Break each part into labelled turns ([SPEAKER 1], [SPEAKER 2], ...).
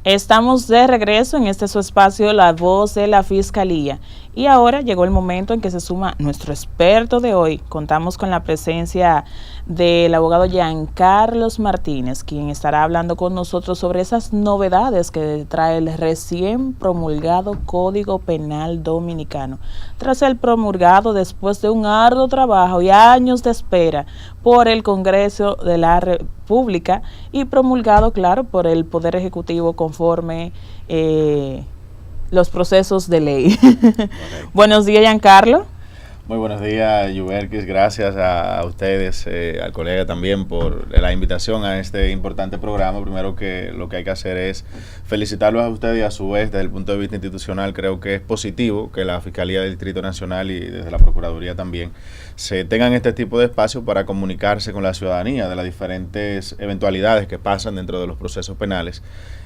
[SPEAKER 1] Estamos de regreso en este su espacio, La Voz de la Fiscalía. Y ahora llegó el momento en que se suma nuestro experto de hoy. Contamos con la presencia del abogado Giancarlos Martínez, quien estará hablando con nosotros sobre esas novedades que trae el recién promulgado Código Penal Dominicano. Tras el promulgado después de un arduo trabajo y años de espera por el Congreso de la República y promulgado, claro, por el Poder Ejecutivo conforme los procesos de ley. Buenos días, Giancarlo.
[SPEAKER 2] Muy buenos días, Yuberkis. Gracias a ustedes, al colega también, por la invitación a este importante programa. Primero que lo que hay que hacer es felicitarlos a ustedes y a su vez, desde el punto de vista institucional, creo que es positivo que la Fiscalía del Distrito Nacional y desde la Procuraduría también se tengan este tipo de espacio para comunicarse con la ciudadanía de las diferentes eventualidades que pasan dentro de los procesos penales.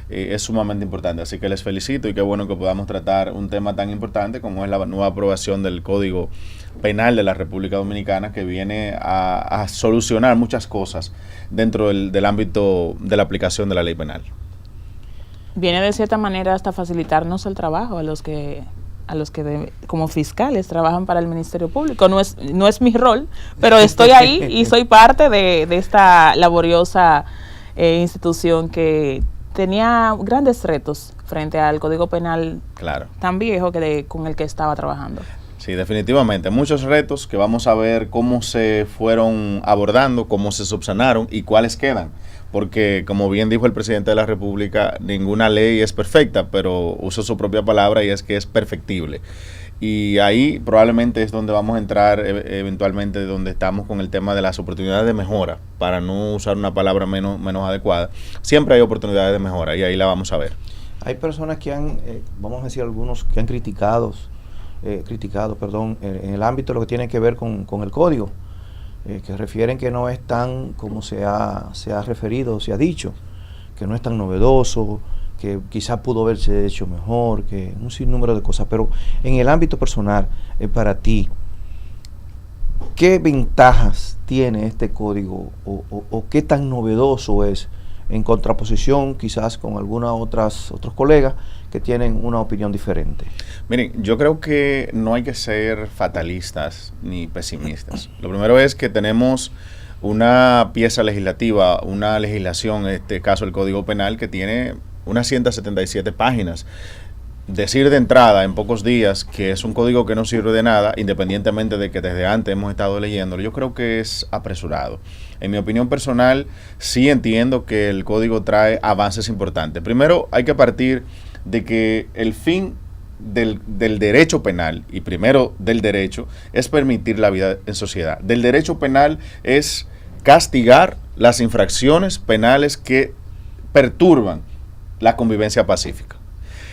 [SPEAKER 2] Es sumamente importante, así que les felicito y qué bueno que podamos tratar un tema tan importante como es la nueva aprobación del Código Penal de la República Dominicana, que viene a solucionar muchas cosas dentro del ámbito de la aplicación de la ley penal.
[SPEAKER 1] Viene de cierta manera hasta facilitarnos el trabajo a los que como fiscales trabajan para el Ministerio Público. No es mi rol, pero estoy ahí y soy parte de esta laboriosa institución que tenía grandes retos frente al Código Penal tan viejo con el que estaba trabajando.
[SPEAKER 2] Sí, definitivamente. Muchos retos que vamos a ver cómo se fueron abordando, cómo se subsanaron y cuáles quedan. Porque, como bien dijo el presidente de la República, ninguna ley es perfecta, pero uso su propia palabra y es que es perfectible. Y ahí probablemente es donde vamos a entrar eventualmente, donde estamos con el tema de las oportunidades de mejora, para no usar una palabra menos adecuada. Siempre hay oportunidades de mejora y ahí la vamos a ver.
[SPEAKER 3] Hay personas que han, vamos a decir algunos, que han criticado, en el ámbito de lo que tiene que ver con el código, que refieren que no es tan como se ha referido, se ha dicho, que no es tan novedoso, que quizás pudo haberse hecho mejor, que un sinnúmero de cosas. Pero en el ámbito personal, para ti, ¿qué ventajas tiene este código o qué tan novedoso es en contraposición quizás con algunos otros colegas que tienen una opinión diferente?
[SPEAKER 2] Miren, yo creo que no hay que ser fatalistas ni pesimistas. Lo primero es que tenemos una pieza legislativa, una legislación, en este caso el Código Penal, que tiene unas 177 páginas. Decir de entrada en pocos días que es un código que no sirve de nada, independientemente de que desde antes hemos estado leyéndolo, yo creo que es apresurado. En mi opinión personal, sí entiendo que el código trae avances importantes. Primero, hay que partir de que el fin del derecho penal, y primero del derecho, es permitir la vida en sociedad. Del derecho penal es castigar las infracciones penales que perturban la convivencia pacífica.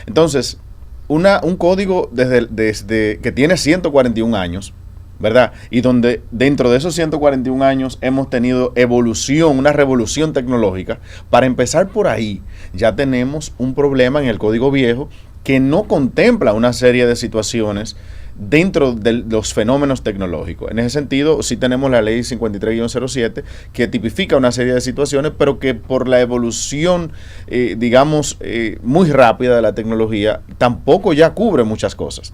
[SPEAKER 2] Entonces, un código desde que tiene 141 años, ¿verdad? Y donde dentro de esos 141 años hemos tenido evolución, una revolución tecnológica. Para empezar por ahí, ya tenemos un problema en el código viejo que no contempla una serie de situaciones dentro de los fenómenos tecnológicos. En ese sentido, sí tenemos la ley 53-07 que tipifica una serie de situaciones, pero que por la evolución, muy rápida de la tecnología, tampoco ya cubre muchas cosas,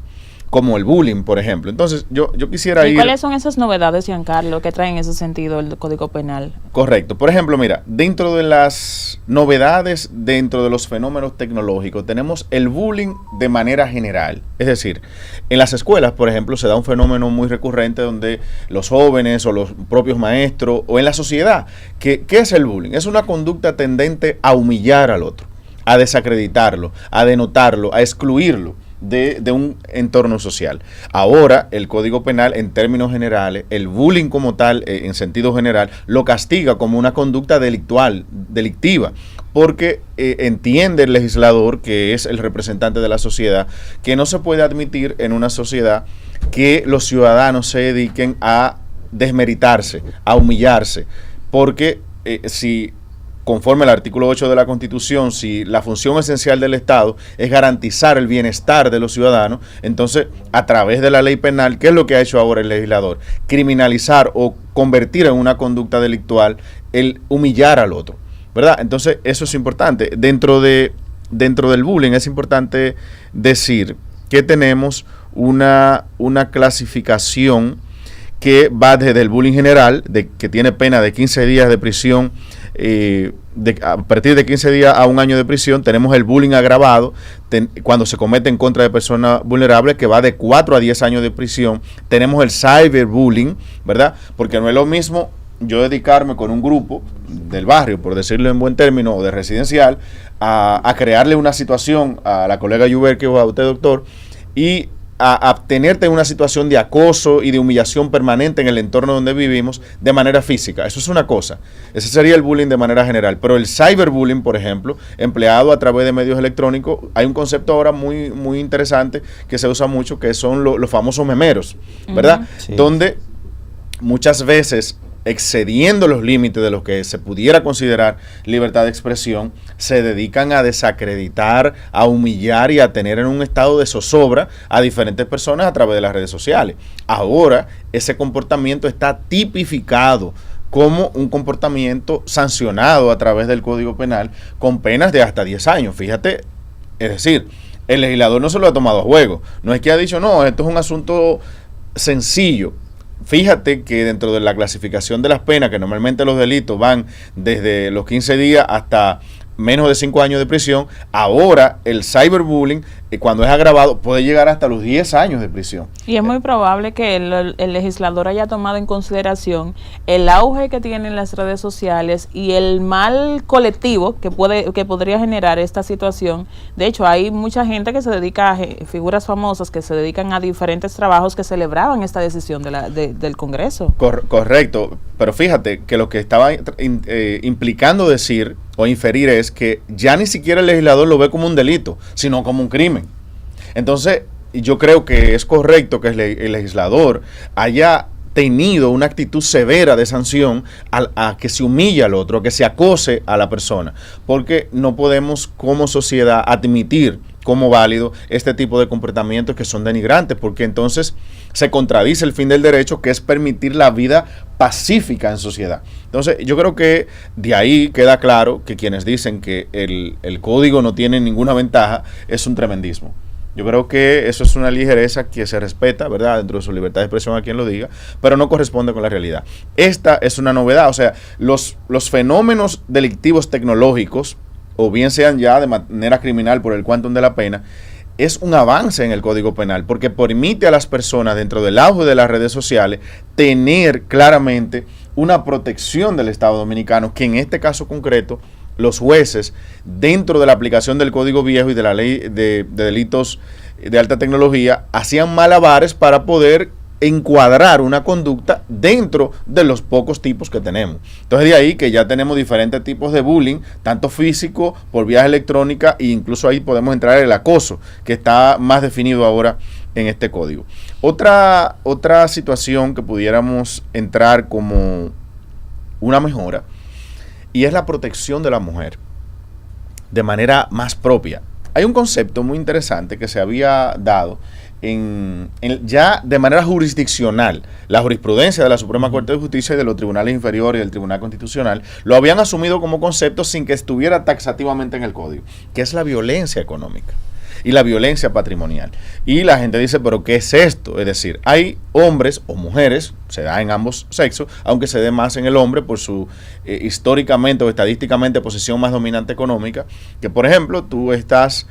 [SPEAKER 2] como el bullying, por ejemplo. Entonces, yo quisiera ir...
[SPEAKER 1] ¿Y cuáles son esas novedades, Giancarlo, que traen en ese sentido el Código Penal?
[SPEAKER 2] Correcto. Por ejemplo, mira, dentro de las novedades, dentro de los fenómenos tecnológicos, tenemos el bullying de manera general. Es decir, en las escuelas, por ejemplo, se da un fenómeno muy recurrente donde los jóvenes o los propios maestros o en la sociedad, ¿qué es el bullying? Es una conducta tendente a humillar al otro, a desacreditarlo, a denotarlo, a excluirlo de un entorno social. Ahora, el Código Penal, en términos generales, el bullying como tal, en sentido general, lo castiga como una conducta delictiva, porque entiende el legislador, que es el representante de la sociedad, que no se puede admitir en una sociedad que los ciudadanos se dediquen a desmeritarse, a humillarse, porque si conforme al artículo 8 de la Constitución, si la función esencial del Estado es garantizar el bienestar de los ciudadanos, entonces, a través de la ley penal, ¿qué es lo que ha hecho ahora el legislador? Criminalizar o convertir en una conducta delictual el humillar al otro, ¿verdad? Entonces, eso es importante. Dentro de dentro del bullying es importante decir que tenemos una clasificación que va desde el bullying general, que tiene pena de 15 días de prisión, a partir de 15 días a un año de prisión. Tenemos el bullying agravado, cuando se comete en contra de personas vulnerables, que va de 4 a 10 años de prisión. Tenemos el cyberbullying, ¿verdad? Porque no es lo mismo yo dedicarme con un grupo del barrio, por decirlo en buen término, o de residencial, a crearle una situación a la colega Yuberque o a usted, doctor, y a tenerte en una situación de acoso y de humillación permanente en el entorno donde vivimos de manera física. Eso es una cosa. Ese sería el bullying de manera general. Pero el cyberbullying, por ejemplo, empleado a través de medios electrónicos, hay un concepto ahora muy, muy interesante que se usa mucho, que son los famosos memeros, ¿verdad?
[SPEAKER 3] Sí.
[SPEAKER 2] Donde muchas veces, excediendo los límites de lo que se pudiera considerar libertad de expresión, se dedican a desacreditar, a humillar y a tener en un estado de zozobra a diferentes personas a través de las redes sociales. Ahora, ese comportamiento está tipificado como un comportamiento sancionado a través del Código Penal con penas de hasta 10 años. Fíjate, es decir, el legislador no se lo ha tomado a juego. No es que ha dicho, no, esto es un asunto sencillo. Fíjate que dentro de la clasificación de las penas, que normalmente los delitos van desde los 15 días hasta menos de 5 años de prisión, ahora el cyberbullying, cuando es agravado, puede llegar hasta los 10 años de prisión.
[SPEAKER 1] Y es muy probable que el legislador haya tomado en consideración el auge que tienen las redes sociales y el mal colectivo que podría generar esta situación. De hecho, hay mucha gente que se dedica figuras famosas que se dedican a diferentes trabajos que celebraban esta decisión del Congreso.
[SPEAKER 2] Correcto, pero fíjate que lo que estaba implicando decir o inferir es que ya ni siquiera el legislador lo ve como un delito, sino como un crimen. Entonces, yo creo que es correcto que el legislador haya tenido una actitud severa de sanción a que se humille al otro, que se acose a la persona, porque no podemos como sociedad admitir como válido este tipo de comportamientos que son denigrantes, porque entonces se contradice el fin del derecho, que es permitir la vida pacífica en sociedad. Entonces, yo creo que de ahí queda claro que quienes dicen que el código no tiene ninguna ventaja es un tremendismo. Yo creo que eso es una ligereza que se respeta, ¿verdad?, dentro de su libertad de expresión a quien lo diga, pero no corresponde con la realidad. Esta es una novedad, o sea, los fenómenos delictivos tecnológicos, o bien sean ya de manera criminal por el quantum de la pena, es un avance en el Código Penal, porque permite a las personas dentro del auge de las redes sociales tener claramente una protección del Estado Dominicano, que en este caso concreto, los jueces, dentro de la aplicación del Código Viejo y de la ley de delitos de alta tecnología, hacían malabares para poder encuadrar una conducta dentro de los pocos tipos que tenemos. Entonces, de ahí que ya tenemos diferentes tipos de bullying, tanto físico, por vías electrónicas, e incluso ahí podemos entrar el acoso, que está más definido ahora en este código. Otra situación que pudiéramos entrar como una mejora, y es la protección de la mujer de manera más propia. Hay un concepto muy interesante que se había dado ya de manera jurisdiccional. La jurisprudencia de la Suprema Corte de Justicia y de los tribunales inferiores y del Tribunal Constitucional lo habían asumido como concepto sin que estuviera taxativamente en el código, que es la violencia económica y la violencia patrimonial. Y la gente dice, ¿pero qué es esto? Es decir, hay hombres o mujeres, se da en ambos sexos, aunque se dé más en el hombre por su históricamente o estadísticamente posición más dominante económica, que por ejemplo, tú estás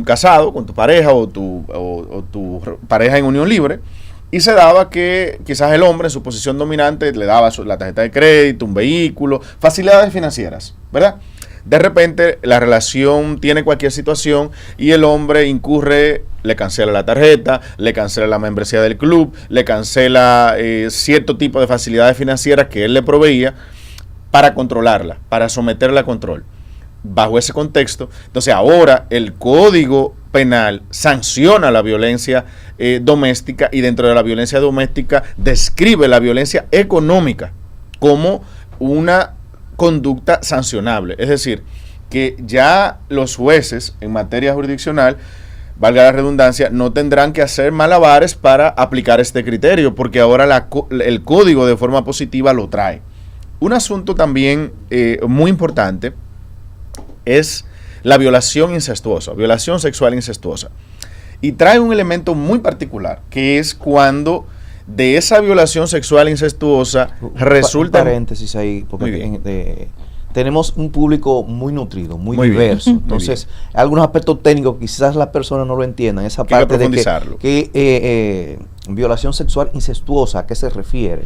[SPEAKER 2] casado con tu pareja o tu pareja en unión libre, y se daba que quizás el hombre en su posición dominante le daba la tarjeta de crédito, un vehículo, facilidades financieras, ¿verdad? De repente la relación tiene cualquier situación y el hombre incurre, le cancela la tarjeta, le cancela la membresía del club, le cancela cierto tipo de facilidades financieras que él le proveía para controlarla, para someterla a control. Bajo ese contexto, entonces ahora el Código Penal sanciona la violencia doméstica, y dentro de la violencia doméstica describe la violencia económica como una conducta sancionable. Es decir, que ya los jueces en materia jurisdiccional, valga la redundancia, no tendrán que hacer malabares para aplicar este criterio, porque ahora el código de forma positiva lo trae. Un asunto también muy importante es la violación incestuosa, violación sexual incestuosa. Y trae un elemento muy particular, que es cuando de esa violación sexual incestuosa resulta...
[SPEAKER 3] Un paréntesis ahí, porque tenemos un público muy nutrido, muy diverso. Entonces, algunos aspectos técnicos quizás las personas no lo entiendan. Esa parte de que violación sexual incestuosa, ¿a qué se refiere?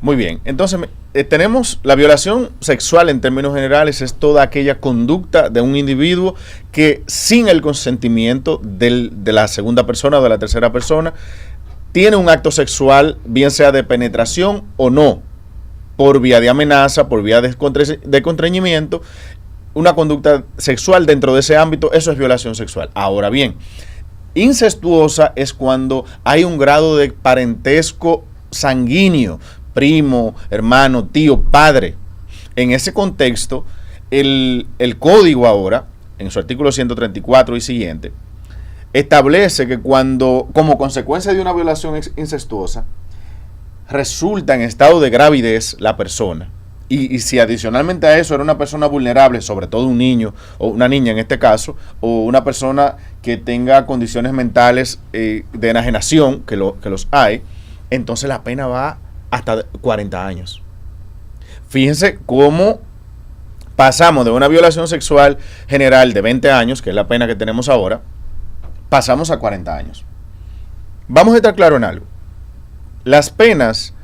[SPEAKER 2] Muy bien, entonces tenemos la violación sexual en términos generales, es toda aquella conducta de un individuo que sin el consentimiento de la segunda persona o de la tercera persona tiene un acto sexual, bien sea de penetración o no, por vía de amenaza, por vía de contrañimiento, una conducta sexual dentro de ese ámbito, eso es violación sexual. Ahora bien, incestuosa es cuando hay un grado de parentesco sanguíneo, primo, hermano, tío, padre. En ese contexto, el código ahora, en su artículo 134 y siguiente, establece que cuando, como consecuencia de una violación incestuosa, resulta en estado de gravidez la persona, y si adicionalmente a eso era una persona vulnerable, sobre todo un niño o una niña en este caso, o una persona que tenga condiciones mentales de enajenación, que los hay, entonces la pena va hasta 40 años. Fíjense cómo pasamos de una violación sexual general de 20 años, que es la pena que tenemos ahora, pasamos a 40 años. Vamos a estar claros en algo. Las penas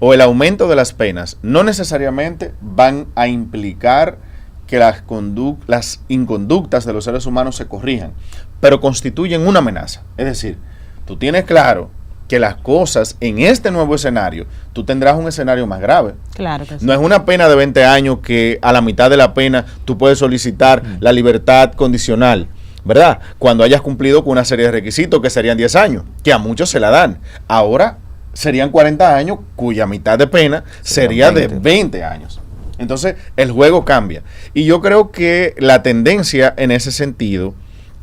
[SPEAKER 2] o el aumento de las penas no necesariamente van a implicar que las inconductas de los seres humanos se corrijan, pero constituyen una amenaza. Es decir, tú tienes claro que las cosas en este nuevo escenario, tú tendrás un escenario más grave.
[SPEAKER 1] Claro que sí.
[SPEAKER 2] No es una pena de 20 años que a la mitad de la pena tú puedes solicitar la libertad condicional, ¿verdad? Cuando hayas cumplido con una serie de requisitos que serían 10 años, que a muchos se la dan. Ahora serían 40 años, cuya mitad de pena sería de 20 años. Entonces, el juego cambia. Y yo creo que la tendencia en ese sentido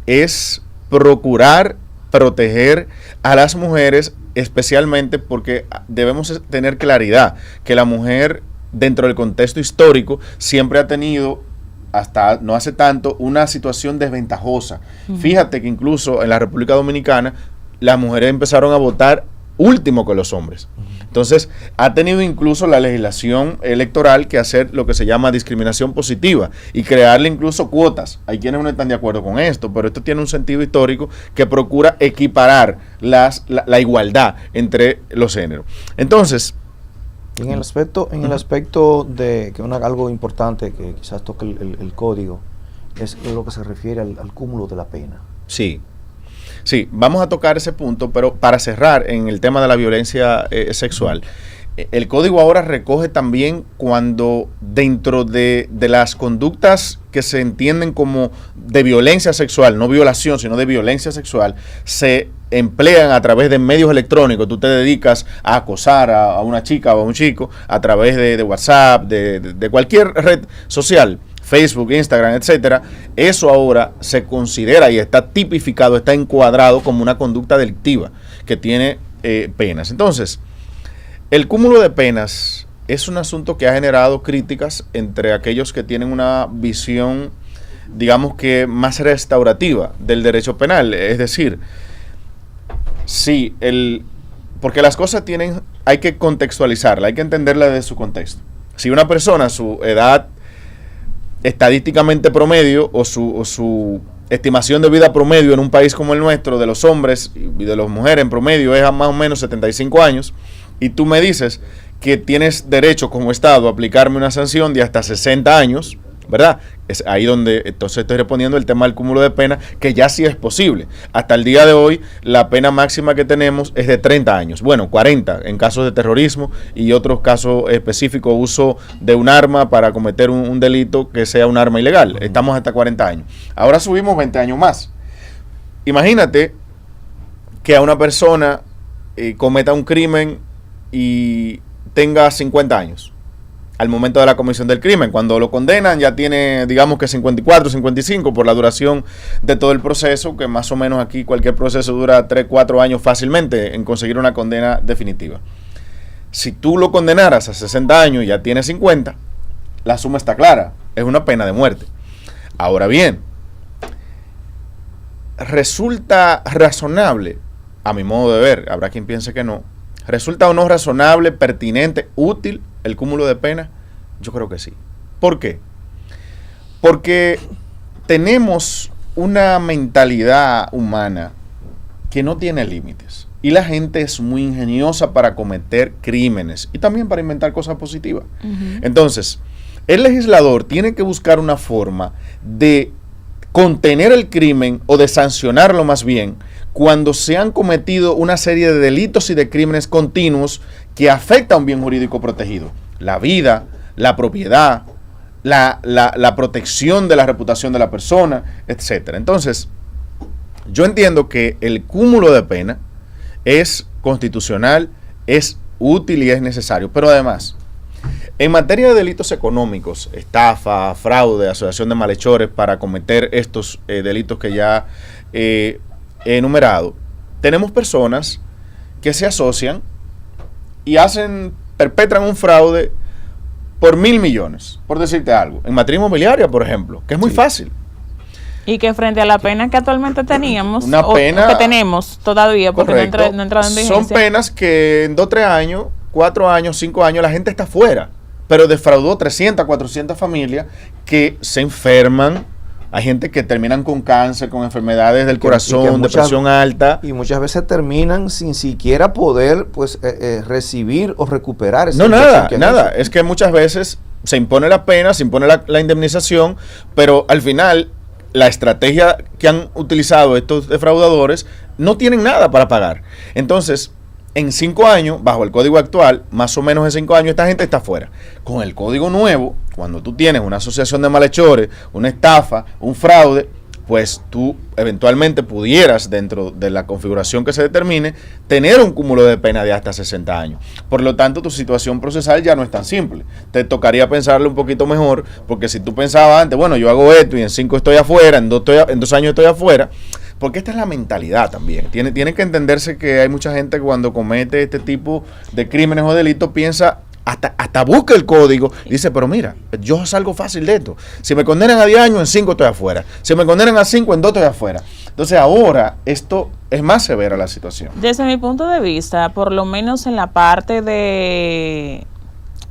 [SPEAKER 2] es procurar proteger a las mujeres, especialmente porque debemos tener claridad que la mujer, dentro del contexto histórico, siempre ha tenido, hasta no hace tanto, una situación desventajosa. Fíjate que incluso en la República Dominicana las mujeres empezaron a votar último que los hombres. Entonces, ha tenido incluso la legislación electoral que hacer lo que se llama discriminación positiva y crearle incluso cuotas. Hay quienes no están de acuerdo con esto, pero esto tiene un sentido histórico que procura equiparar la igualdad entre los géneros. Entonces,
[SPEAKER 3] en el aspecto de que algo importante que quizás toque el código es lo que se refiere al cúmulo de la pena.
[SPEAKER 2] Sí, vamos a tocar ese punto, pero para cerrar en el tema de la violencia sexual, el código ahora recoge también cuando dentro de las conductas que se entienden como de violencia sexual, no violación, sino de violencia sexual, se emplean a través de medios electrónicos. Tú te dedicas a acosar a una chica o a un chico a través de WhatsApp, de cualquier red social, Facebook, Instagram, etcétera. Eso ahora se considera y está tipificado, está encuadrado como una conducta delictiva que tiene penas. Entonces, el cúmulo de penas es un asunto que ha generado críticas entre aquellos que tienen una visión, digamos que más restaurativa del derecho penal. Es decir, sí, porque las cosas hay que contextualizarla, hay que entenderla desde su contexto. Si una persona, su edad estadísticamente promedio o su estimación de vida promedio en un país como el nuestro, de los hombres y de las mujeres en promedio, es a más o menos 75 años, y tú me dices que tienes derecho como Estado a aplicarme una sanción de hasta 60 años, ¿verdad? Es ahí donde entonces estoy respondiendo el tema del cúmulo de pena, que ya sí es posible. Hasta el día de hoy, la pena máxima que tenemos es de 30 años. Bueno, 40 en casos de terrorismo y otros casos específicos, uso de un arma para cometer un delito que sea un arma ilegal. Estamos hasta 40 años. Ahora subimos 20 años más. Imagínate que a una persona cometa un crimen y tenga 50 años. Al momento de la comisión del crimen, cuando lo condenan ya tiene, digamos que 54, 55 por la duración de todo el proceso, que más o menos aquí cualquier proceso dura 3, 4 años fácilmente en conseguir una condena definitiva. Si tú lo condenaras a 60 años y ya tiene 50, la suma está clara, es una pena de muerte. Ahora bien, ¿resulta razonable? A mi modo de ver, habrá quien piense que no. ¿Resulta o no razonable, pertinente, útil el cúmulo de pena? Yo creo que sí. ¿Por qué? Porque tenemos una mentalidad humana que no tiene límites. Y la gente es muy ingeniosa para cometer crímenes y también para inventar cosas positivas. Entonces, el legislador tiene que buscar una forma de contener el crimen o de sancionarlo más bien cuando se han cometido una serie de delitos y de crímenes continuos que afectan a un bien jurídico protegido. La vida, la propiedad, la protección de la reputación de la persona, etc. Entonces, yo entiendo que el cúmulo de pena es constitucional, es útil y es necesario, pero además, en materia de delitos económicos, estafa, fraude, asociación de malhechores para cometer estos delitos que ya he enumerado, tenemos personas que se asocian y perpetran un fraude por 1.000 millones, por decirte algo, en materia inmobiliaria, por ejemplo, que es muy fácil.
[SPEAKER 1] Y que frente a la pena que actualmente teníamos,
[SPEAKER 2] una pena,
[SPEAKER 1] o que tenemos todavía, porque
[SPEAKER 2] correcto,
[SPEAKER 1] no entra en vigencia.
[SPEAKER 2] Son penas que en 2, 3 años, 4 años, 5 años, la gente está fuera, pero defraudó 300, 400 familias que se enferman. Hay gente que terminan con cáncer, con enfermedades del corazón, depresión alta.
[SPEAKER 3] Y muchas veces terminan sin siquiera poder recibir o recuperar esa
[SPEAKER 2] nada. Es que muchas veces se impone la pena, se impone la indemnización, pero al final la estrategia que han utilizado estos defraudadores no tienen nada para pagar. Entonces, en 5 años, bajo el código actual, más o menos en 5 años, esta gente está fuera. Con el código nuevo, cuando tú tienes una asociación de malhechores, una estafa, un fraude, pues tú eventualmente pudieras, dentro de la configuración que se determine, tener un cúmulo de pena de hasta 60 años. Por lo tanto, tu situación procesal ya no es tan simple. Te tocaría pensarlo un poquito mejor, porque si tú pensabas antes, bueno, yo hago esto y en 5 estoy afuera, en 2 años estoy afuera, porque esta es la mentalidad también. Tiene que entenderse que hay mucha gente que cuando comete este tipo de crímenes o delitos piensa, hasta busca el código y dice, pero mira, yo salgo fácil de esto. Si me condenan a 10 años, en 5 estoy afuera. Si me condenan a 5, en 2 estoy afuera. Entonces ahora esto es más severa la situación.
[SPEAKER 1] Desde mi punto de vista, por lo menos en la parte de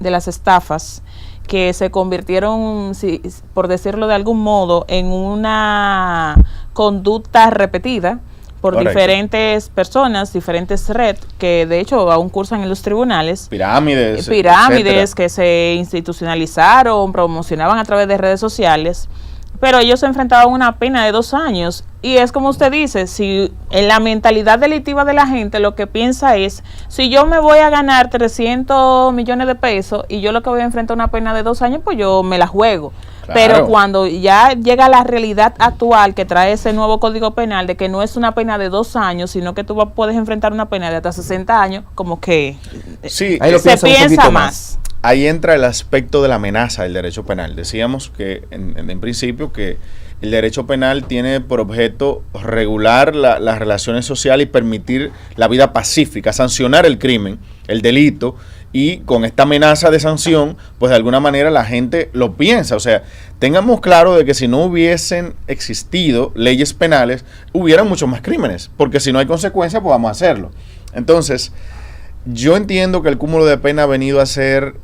[SPEAKER 1] las estafas, que se convirtieron, por decirlo de algún modo, en una conducta repetida por
[SPEAKER 2] Correcto.
[SPEAKER 1] Diferentes personas, diferentes redes, que de hecho aún cursan en los tribunales.
[SPEAKER 2] Pirámides,
[SPEAKER 1] etcétera, que se institucionalizaron, promocionaban a través de redes sociales, pero ellos se enfrentaban a una pena de 2 años. Y es como usted dice, si en la mentalidad delictiva de la gente lo que piensa es, si yo me voy a ganar 300 millones de pesos y yo lo que voy a enfrentar una pena de 2 años, pues yo me la juego. Claro. Pero cuando ya llega la realidad actual que trae ese nuevo Código Penal, de que no es una pena de 2 años, sino que tú puedes enfrentar una pena de hasta 60 años, como que
[SPEAKER 2] sí,
[SPEAKER 1] se piensa más.
[SPEAKER 2] Ahí entra el aspecto de la amenaza del derecho penal. Decíamos que en principio que el derecho penal tiene por objeto regular las relaciones sociales y permitir la vida pacífica, sancionar el crimen, el delito, y con esta amenaza de sanción, pues de alguna manera la gente lo piensa. O sea, tengamos claro de que si no hubiesen existido leyes penales, hubieran muchos más crímenes, porque si no hay consecuencias, pues vamos a hacerlo. Entonces, yo entiendo que el cúmulo de pena ha venido a ser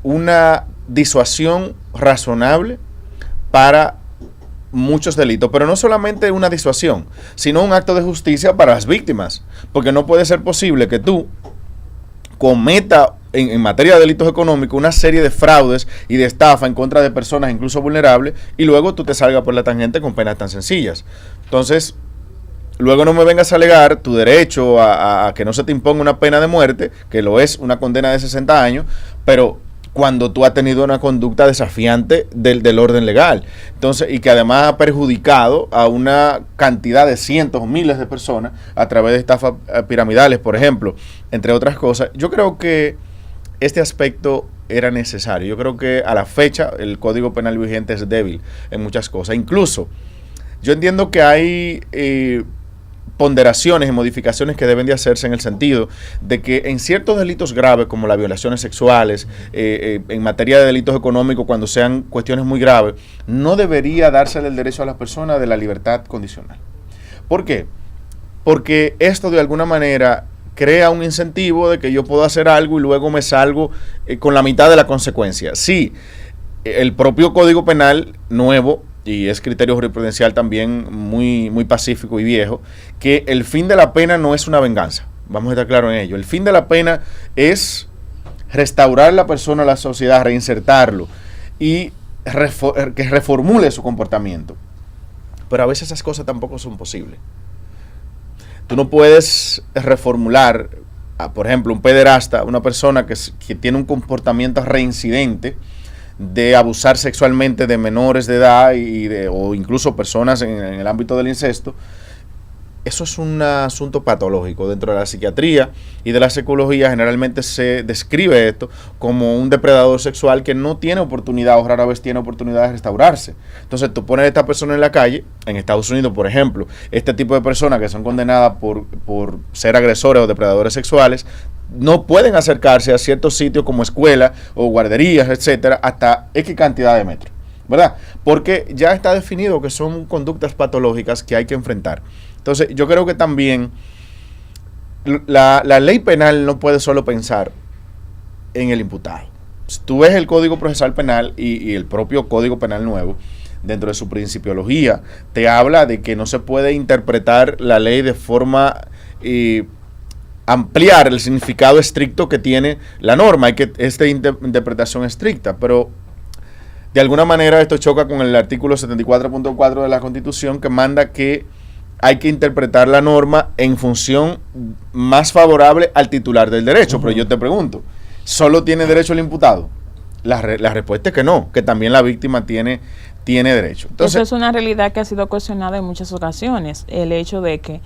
[SPEAKER 2] una disuasión razonable para muchos delitos, pero no solamente una disuasión, sino un acto de justicia para las víctimas, porque no puede ser posible que tú cometa en materia de delitos económicos una serie de fraudes y de estafa en contra de personas incluso vulnerables y luego tú te salgas por la tangente con penas tan sencillas. Entonces, luego no me vengas a alegar tu derecho a que no se te imponga una pena de muerte, que lo es una condena de 60 años, pero cuando tú has tenido una conducta desafiante del orden legal. Entonces, y que además ha perjudicado a una cantidad de cientos o miles de personas a través de estafas piramidales, por ejemplo, entre otras cosas. Yo creo que este aspecto era necesario. Yo creo que a la fecha el Código Penal vigente es débil en muchas cosas. Incluso, yo entiendo que hay ponderaciones y modificaciones que deben de hacerse en el sentido de que en ciertos delitos graves como las violaciones sexuales, en materia de delitos económicos, cuando sean cuestiones muy graves, no debería dársele el derecho a las personas de la libertad condicional. ¿Por qué? Porque esto de alguna manera crea un incentivo de que yo puedo hacer algo y luego me salgo con la mitad de la consecuencia. Sí, el propio Código Penal nuevo, y es criterio jurisprudencial también muy, muy pacífico y viejo, que el fin de la pena no es una venganza. Vamos a estar claros en ello. El fin de la pena es restaurar a la persona a la sociedad, reinsertarlo y que reformule su comportamiento. Pero a veces esas cosas tampoco son posibles. Tú no puedes reformular, por ejemplo, un pederasta, una persona que tiene un comportamiento reincidente de abusar sexualmente de menores de edad o incluso personas en el ámbito del incesto. Eso es un asunto patológico. Dentro de la psiquiatría y de la psicología generalmente se describe esto como un depredador sexual que no tiene oportunidad o rara vez tiene oportunidad de restaurarse. Entonces tú pones a esta persona en la calle, en Estados Unidos por ejemplo, este tipo de personas que son condenadas por ser agresores o depredadores sexuales, no pueden acercarse a ciertos sitios como escuelas o guarderías, etcétera, hasta X cantidad de metros, ¿verdad? Porque ya está definido que son conductas patológicas que hay que enfrentar. Entonces, yo creo que también la ley penal no puede solo pensar en el imputado. Si tú ves el Código Procesal Penal y el propio Código Penal nuevo, dentro de su principiología, te habla de que no se puede interpretar la ley de forma ampliar el significado estricto que tiene la norma. Hay que esta interpretación estricta, pero de alguna manera esto choca con el artículo 74.4 de la Constitución, que manda que hay que interpretar la norma en función más favorable al titular del derecho. Pero yo te pregunto, ¿solo tiene derecho el imputado? La respuesta es que no, que también la víctima tiene derecho. Entonces,
[SPEAKER 1] eso es una realidad que ha sido cuestionada en muchas ocasiones, el hecho de que,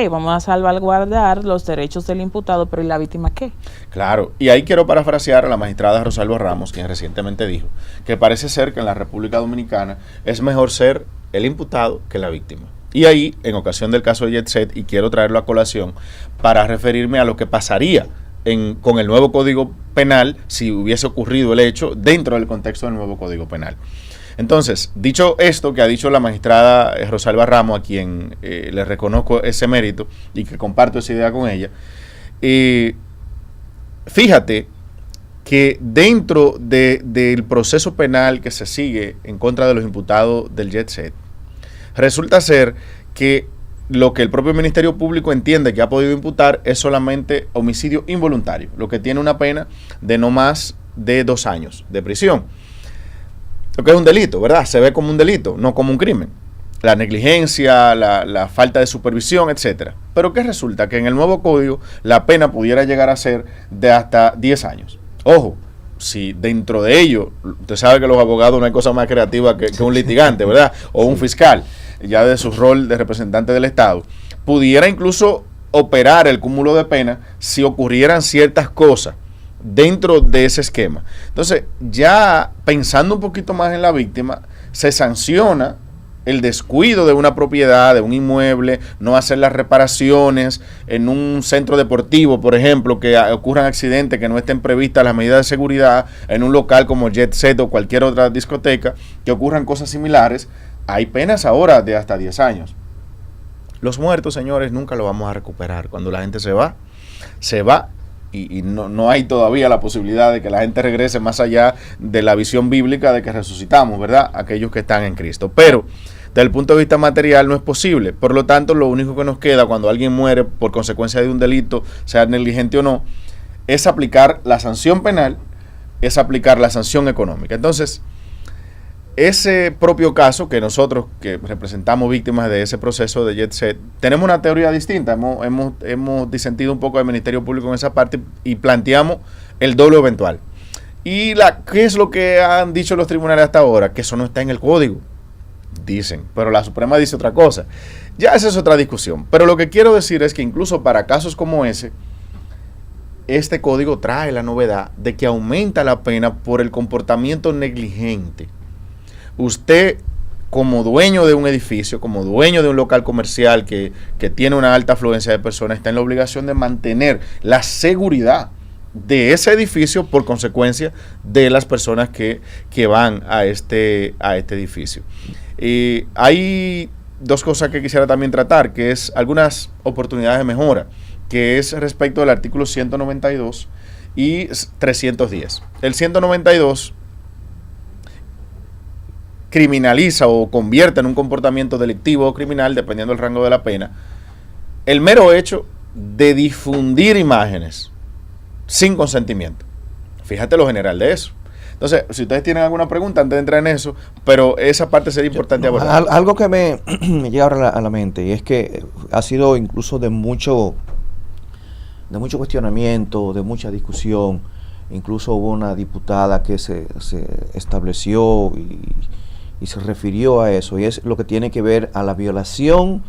[SPEAKER 1] vamos a salvaguardar los derechos del imputado, pero ¿y la víctima qué?
[SPEAKER 2] Claro, y ahí quiero parafrasear a la magistrada Rosalba Ramos, quien recientemente dijo que parece ser que en la República Dominicana es mejor ser el imputado que la víctima. Y ahí, en ocasión del caso de Jet Set, y quiero traerlo a colación para referirme a lo que pasaría con el nuevo Código Penal si hubiese ocurrido el hecho dentro del contexto del nuevo Código Penal. Entonces, dicho esto que ha dicho la magistrada Rosalba Ramos, a quien le reconozco ese mérito y que comparto esa idea con ella, fíjate que dentro del proceso penal que se sigue en contra de los imputados del Jet Set, resulta ser que lo que el propio Ministerio Público entiende que ha podido imputar es solamente homicidio involuntario, lo que tiene una pena de no más de 2 años de prisión. Lo que es un delito, ¿verdad? Se ve como un delito, no como un crimen. La negligencia, la falta de supervisión, etcétera. Pero ¿qué resulta? Que en el nuevo código la pena pudiera llegar a ser de hasta 10 años. Ojo, si dentro de ello, usted sabe que los abogados no hay cosa más creativa que un litigante, ¿verdad? O un fiscal, ya de su rol de representante del Estado, pudiera incluso operar el cúmulo de pena si ocurrieran ciertas cosas dentro de ese esquema. Entonces, ya pensando un poquito más en la víctima, se sanciona el descuido de una propiedad, de un inmueble, no hacer las reparaciones en un centro deportivo, por ejemplo, que ocurran accidentes que no estén previstas las medidas de seguridad, en un local como Jet Set o cualquier otra discoteca, que ocurran cosas similares. Hay penas ahora de hasta 10 años. Los muertos, señores, nunca lo vamos a recuperar. Cuando la gente se va y no hay todavía la posibilidad de que la gente regrese más allá de la visión bíblica de que resucitamos, ¿verdad? Aquellos que están en Cristo. Pero desde el punto de vista material no es posible. Por lo tanto, lo único que nos queda cuando alguien muere por consecuencia de un delito, sea negligente o no, es aplicar la sanción penal, es aplicar la sanción económica. Entonces, ese propio caso, que nosotros que representamos víctimas de ese proceso de Jet Set, tenemos una teoría distinta. Hemos disentido un poco del Ministerio Público en esa parte y planteamos el doble eventual. ¿Y qué es lo que han dicho los tribunales hasta ahora? Que eso no está en el código, dicen, pero la Suprema dice otra cosa. Ya esa es otra discusión. Pero lo que quiero decir es que incluso para casos como ese, este código trae la novedad de que aumenta la pena por el comportamiento negligente. Usted, como dueño de un edificio, como dueño de un local comercial que tiene una alta afluencia de personas, está en la obligación de mantener la seguridad de ese edificio por consecuencia de las personas que van a este edificio. Hay dos cosas que quisiera también tratar, que es algunas oportunidades de mejora, que es respecto del artículo 192 y 310. El 192 criminaliza o convierte en un comportamiento delictivo o criminal, dependiendo del rango de la pena, el mero hecho de difundir imágenes sin consentimiento. Fíjate lo general de eso. Entonces, si ustedes tienen alguna pregunta antes de entrar en eso, pero esa parte sería importante abordar.
[SPEAKER 3] Algo que me llega ahora a la mente, y es que ha sido incluso de mucho cuestionamiento, de mucha discusión. Incluso hubo una diputada que se estableció y se refirió a eso, y es lo que tiene que ver a la violación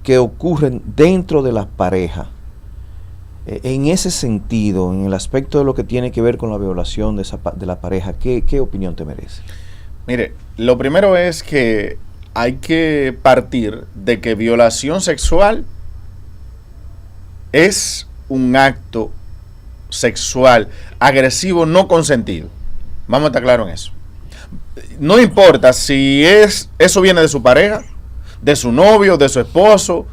[SPEAKER 3] que ocurren dentro de las parejas. En ese sentido, en el aspecto de lo que tiene que ver con la violación de la pareja, ¿qué opinión te merece?
[SPEAKER 2] Mire, lo primero es que hay que partir de que violación sexual es un acto sexual agresivo no consentido. Vamos a estar claros en eso. No importa si eso viene de su pareja, de su novio, de su esposo,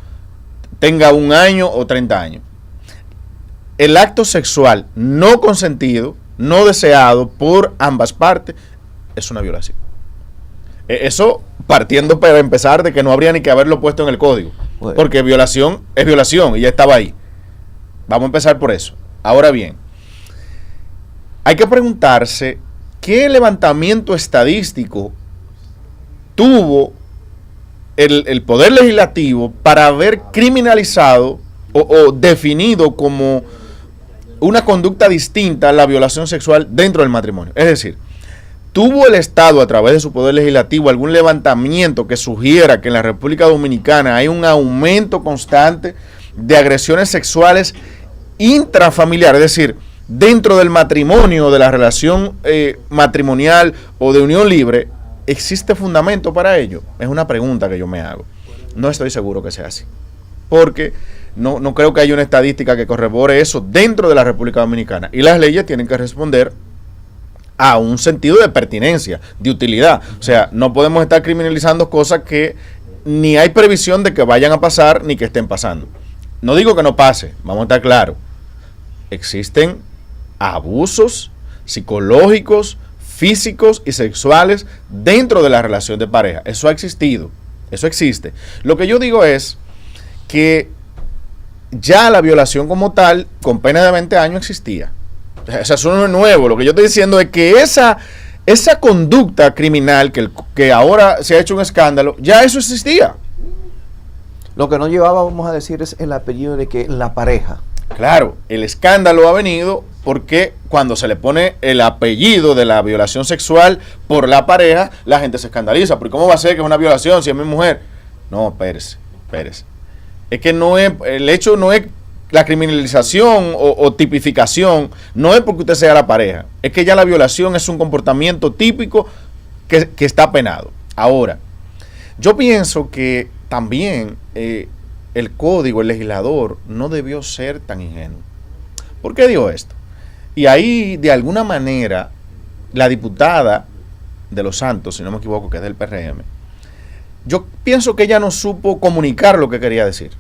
[SPEAKER 2] tenga 1 año o 30 años. El acto sexual no consentido, no deseado por ambas partes, es una violación. Eso partiendo para empezar de que no habría ni que haberlo puesto en el código. Porque violación es violación y ya estaba ahí. Vamos a empezar por eso. Ahora bien, hay que preguntarse qué levantamiento estadístico tuvo el Poder Legislativo para haber criminalizado o definido como una conducta distinta a la violación sexual dentro del matrimonio. Es decir, ¿tuvo el Estado a través de su Poder Legislativo algún levantamiento que sugiera que en la República Dominicana hay un aumento constante de agresiones sexuales intrafamiliares? Es decir, dentro del matrimonio, de la relación matrimonial o de unión libre, ¿existe fundamento para ello? Es una pregunta que yo me hago. No estoy seguro que sea así, porque no creo que haya una estadística que corrobore eso dentro de la República Dominicana. Y las leyes tienen que responder a un sentido de pertinencia, de utilidad. O sea, no podemos estar criminalizando cosas que ni hay previsión de que vayan a pasar ni que estén pasando. No digo que no pase, vamos a estar claros. Existen abusos psicológicos, físicos y sexuales dentro de la relación de pareja. Eso ha existido, eso existe. Lo que yo digo es que ya la violación como tal, con pena de 20 años, existía. Eso no es nuevo. Lo que yo estoy diciendo es que esa conducta criminal que ahora se ha hecho un escándalo, ya eso existía.
[SPEAKER 3] Lo que no llevaba, vamos a decir, es el apellido de que la pareja.
[SPEAKER 2] Claro, el escándalo ha venido porque cuando se le pone el apellido de la violación sexual por la pareja, la gente se escandaliza. ¿Pero cómo va a ser que es una violación si es mi mujer? No, espérese. Es que el hecho no es la criminalización o tipificación, no es porque usted sea la pareja, es que ya la violación es un comportamiento típico que está penado. Ahora, yo pienso que también el código, el legislador, no debió ser tan ingenuo. ¿Por qué digo esto? Y ahí, de alguna manera, la diputada de Los Santos, si no me equivoco, que es del PRM, yo pienso que ella no supo comunicar lo que quería decir.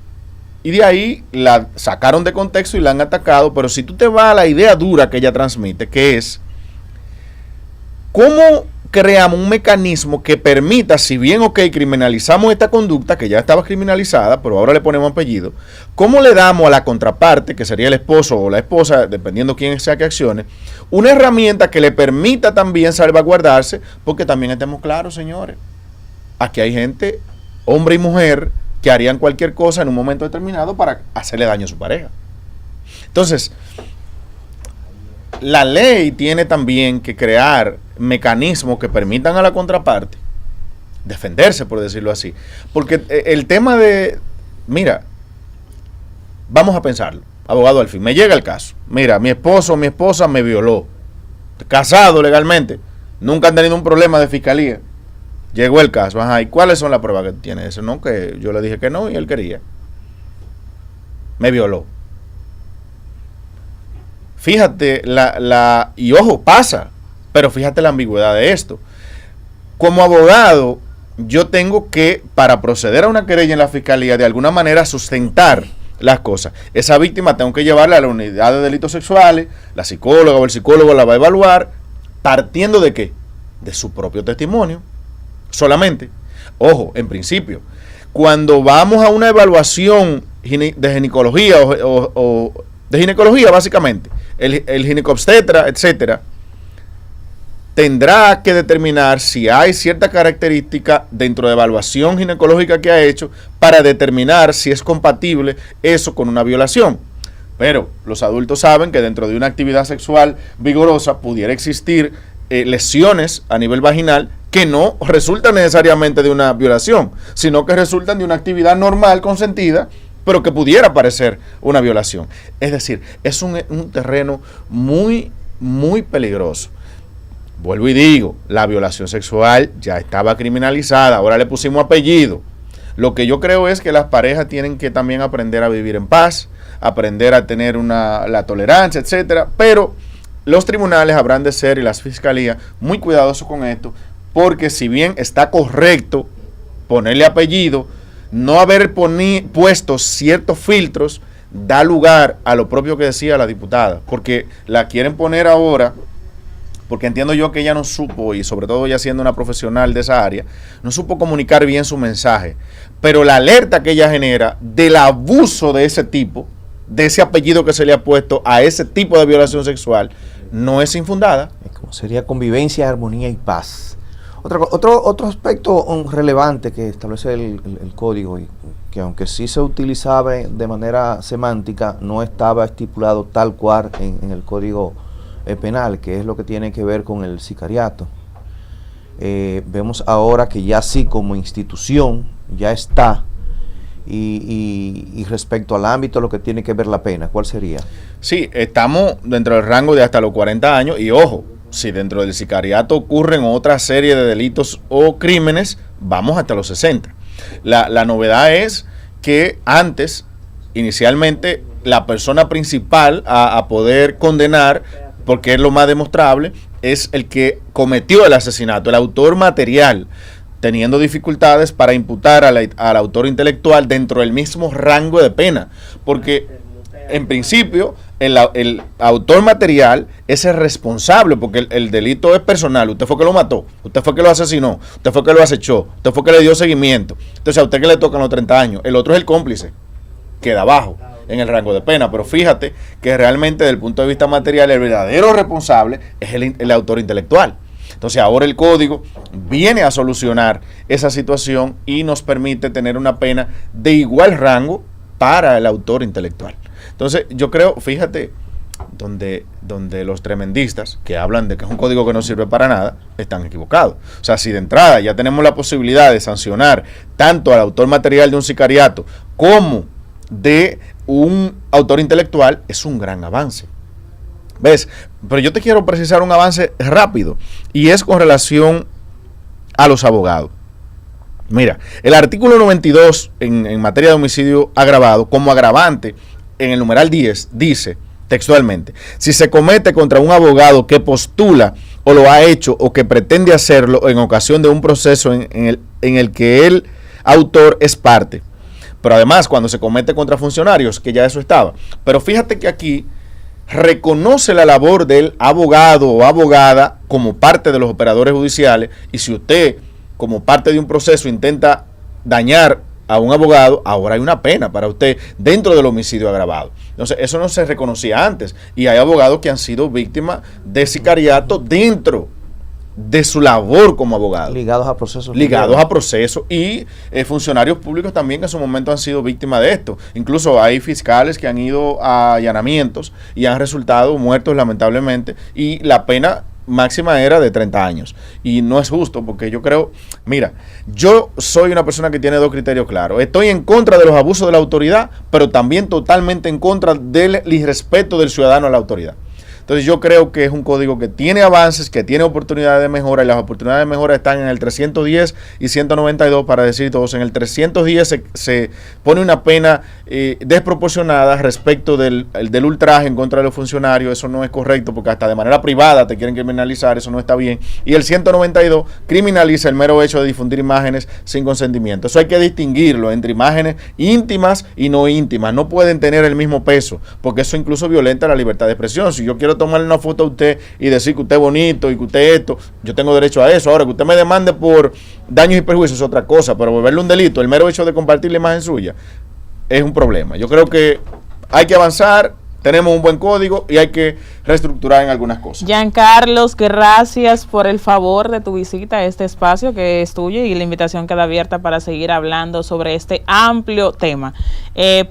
[SPEAKER 2] Y de ahí la sacaron de contexto y la han atacado. Pero si tú te vas a la idea dura que ella transmite, que es cómo creamos un mecanismo que permita, si bien, criminalizamos esta conducta que ya estaba criminalizada, pero ahora le ponemos apellido, ¿cómo le damos a la contraparte, que sería el esposo o la esposa, dependiendo quién sea que accione, una herramienta que le permita también salvaguardarse? Porque también estemos claros, señores, aquí hay gente, hombre y mujer, que harían cualquier cosa en un momento determinado para hacerle daño a su pareja. Entonces, la ley tiene también que crear mecanismos que permitan a la contraparte defenderse, por decirlo así. Porque el tema mira, vamos a pensarlo, abogado Alfín, me llega el caso, mira, mi esposo o mi esposa me violó, casado legalmente, nunca han tenido un problema de fiscalía. Llegó el caso, ¿y cuáles son las pruebas que tiene eso? No, que yo le dije que no y él quería. Me violó. Fíjate y ojo, pasa, pero fíjate la ambigüedad de esto. Como abogado, yo tengo que, para proceder a una querella en la fiscalía, de alguna manera sustentar las cosas. Esa víctima tengo que llevarla a la unidad de delitos sexuales, la psicóloga o el psicólogo la va a evaluar, partiendo de ¿qué? De su propio testimonio, solamente. Ojo, en principio, cuando vamos a una evaluación de ginecología o de ginecología básicamente, el ginecobstetra, etcétera, tendrá que determinar si hay cierta característica dentro de evaluación ginecológica que ha hecho para determinar si es compatible eso con una violación. Pero los adultos saben que dentro de una actividad sexual vigorosa pudiera existir lesiones a nivel vaginal que no resultan necesariamente de una violación, sino que resultan de una actividad normal consentida, pero que pudiera parecer una violación. Es decir, es un terreno muy, muy peligroso. Vuelvo y digo, la violación sexual ya estaba criminalizada, ahora le pusimos apellido. Lo que yo creo es que las parejas tienen que también aprender a vivir en paz, aprender a tener la tolerancia, etcétera, pero los tribunales habrán de ser, y las fiscalías, muy cuidadosos con esto, porque si bien está correcto ponerle apellido, no haber puesto ciertos filtros da lugar a lo propio que decía la diputada, porque la quieren poner ahora, porque entiendo yo que ella no supo, y sobre todo ella siendo una profesional de esa área, no supo comunicar bien su mensaje, pero la alerta que ella genera del abuso de ese tipo, de ese apellido que se le ha puesto a ese tipo de violación sexual, no es infundada.
[SPEAKER 3] Como sería convivencia, armonía y paz. Otro aspecto relevante que establece el código, y que aunque sí se utilizaba de manera semántica, no estaba estipulado tal cual en el código penal, que es lo que tiene que ver con el sicariato. Vemos ahora que ya sí como institución ya está, y respecto al ámbito, lo que tiene que ver la pena, ¿cuál sería?
[SPEAKER 2] Sí, estamos dentro del rango de hasta los 40 años, y ojo, si dentro del sicariato ocurren otra serie de delitos o crímenes, vamos hasta los 60. La novedad es que antes, inicialmente, la persona principal a poder condenar, porque es lo más demostrable, es el que cometió el asesinato, el autor material, teniendo dificultades para imputar al autor intelectual dentro del mismo rango de pena, porque en principio el autor material es el responsable, porque el delito es personal. Usted fue que lo mató, usted fue que lo asesinó, usted fue que lo acechó, usted fue que le dio seguimiento. Entonces a usted que le tocan los 30 años, el otro es el cómplice, queda abajo en el rango de pena. Pero fíjate que realmente desde el punto de vista material el verdadero responsable es el autor intelectual. Entonces ahora el código viene a solucionar esa situación y nos permite tener una pena de igual rango para el autor intelectual. Entonces yo creo, fíjate, donde los tremendistas que hablan de que es un código que no sirve para nada, están equivocados. O sea, si de entrada ya tenemos la posibilidad de sancionar tanto al autor material de un sicariato como de un autor intelectual, es un gran avance. ¿Ves? Pero yo te quiero precisar un avance rápido, y es con relación a los abogados. Mira, el artículo 92 en materia de homicidio agravado, como agravante en el numeral 10, dice textualmente: si se comete contra un abogado que postula o lo ha hecho o que pretende hacerlo en ocasión de un proceso en el que el autor es parte. Pero además cuando se comete contra funcionarios, que ya eso estaba. Pero fíjate que aquí reconoce la labor del abogado o abogada como parte de los operadores judiciales, y si usted como parte de un proceso intenta dañar a un abogado, ahora hay una pena para usted dentro del homicidio agravado. Entonces eso no se reconocía antes, y hay abogados que han sido víctimas de sicariato dentro de su labor como abogado.
[SPEAKER 3] Ligados a procesos.
[SPEAKER 2] Ligados a procesos, y funcionarios públicos también que en su momento han sido víctimas de esto. Incluso hay fiscales que han ido a allanamientos y han resultado muertos lamentablemente, y la pena máxima era de 30 años. Y no es justo, porque yo creo, mira, yo soy una persona que tiene dos criterios claros. Estoy en contra de los abusos de la autoridad, pero también totalmente en contra del irrespeto del ciudadano a la autoridad. Entonces yo creo que es un código que tiene avances, que tiene oportunidades de mejora, y las oportunidades de mejora están en el 310 y 192, para decir todos. En el 310 se pone una pena desproporcionada respecto del ultraje en contra de los funcionarios. Eso no es correcto, porque hasta de manera privada te quieren criminalizar, eso no está bien. Y el 192 criminaliza el mero hecho de difundir imágenes sin consentimiento. Eso hay que distinguirlo entre imágenes íntimas y no íntimas. No pueden tener el mismo peso, porque eso incluso violenta la libertad de expresión. Si yo quiero tomarle una foto a usted y decir que usted es bonito y que usted esto, yo tengo derecho a eso. Ahora, que usted me demande por daños y perjuicios es otra cosa, pero volverle un delito, el mero hecho de compartir la imagen suya, es un problema. Yo creo que hay que avanzar, tenemos un buen código y hay que reestructurar en algunas cosas.
[SPEAKER 1] Giancarlos, gracias por el favor de tu visita a este espacio que es tuyo, y la invitación queda abierta para seguir hablando sobre este amplio tema,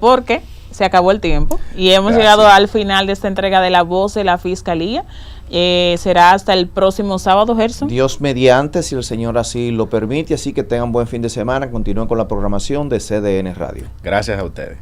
[SPEAKER 1] porque se acabó el tiempo y hemos llegado al final de esta entrega de La Voz de la Fiscalía. Será hasta el próximo sábado, Gerson.
[SPEAKER 3] Dios mediante, si el Señor así lo permite. Así que tengan buen fin de semana. Continúen con la programación de CDN Radio.
[SPEAKER 2] Gracias a ustedes.